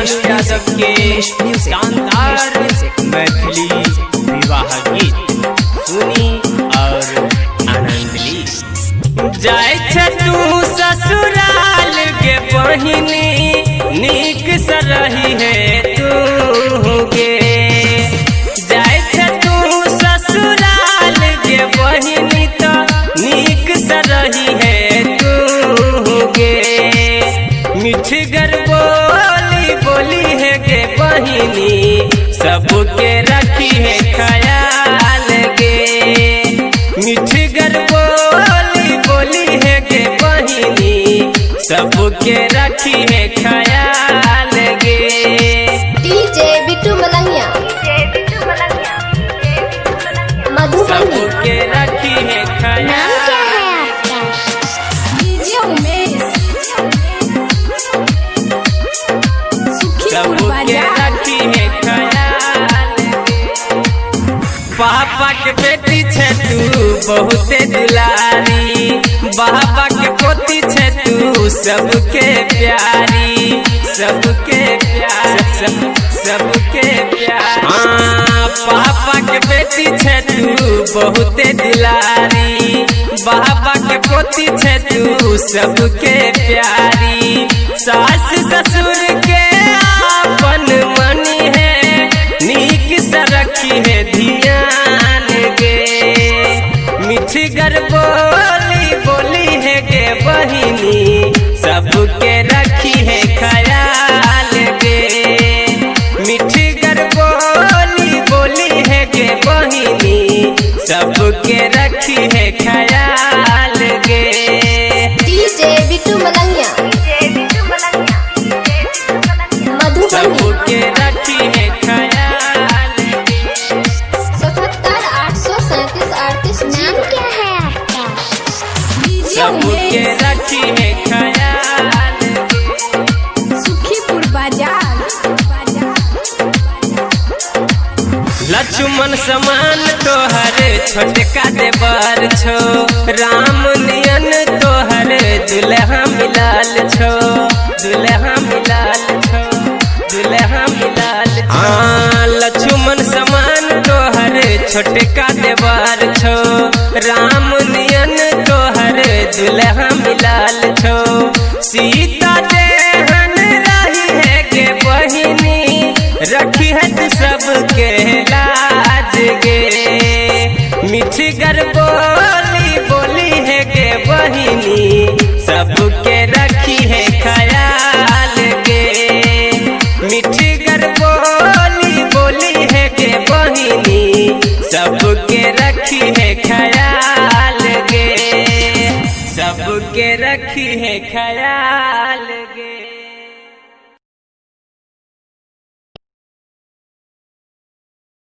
रानू यादव के शानदार मैथिली विवाह गीत सुनी और आनंद ली। जाय तू ससुराल के बहिनी नीक सरही है तू गे। जाय तू ससुराल के बहिनी तो नीक सरही है तू गे। मिठगर बोली बोली है गे बहिनी सबके रखी है ख्याल गे। मिठगर बोली बोली है गे बहिनी सबके रखी है ख्याल गे। डीजे बिट्टू मलंगिया सबके रखी है ख्याल। डीजे उमेश सबके रखी है ख्याल गे। पापा के बेटी छे तू बहुते दुलारी, बाबा के पोती छे तू सबके प्यारी, सबके प्यार सबके प्यार। हाँ पापा के बेटी छे तू बहुते दुलारी, बाबा के पोती छे तू सबके प्यारी। सास ससुर के अपन मनी है नीक से रखी है ध्यान गे। मिठगर बोली बोली है गे बहिनी सबके रखी है ख्याल गे। मिठगर बोली बोली है गे बहिनी सबके रखी है ख्याल गे। डीजे बिट्टू मलंगिया सबके रखी है ख्याल गे। 77 837 38 नाम क्या है आपका? सबके रखी है ख्याल गे। सुखीपुर बाजार। लक्ष्मण समान तोहर छोटका देवर छो, राम नियन तोहर दुल्हा मिलाल छो, दुल्हा मिलाल छो, दुल्हा मिलाल छो। हाँ लक्ष्मण समान तोहर छोटका देवर छो, राम नियन तोहर दुल्हा मिलाल छो। सीता देहन रही है गे बहिनी रखी है तू सबके लाज गे। मिठगर बोली बोली है गे बहिनी सबके रखी है ख्याल गे। मिठगर बोली बोली है गे बहिनी सबके रखी है ख्याल गे। सबके रखी है ख्याल।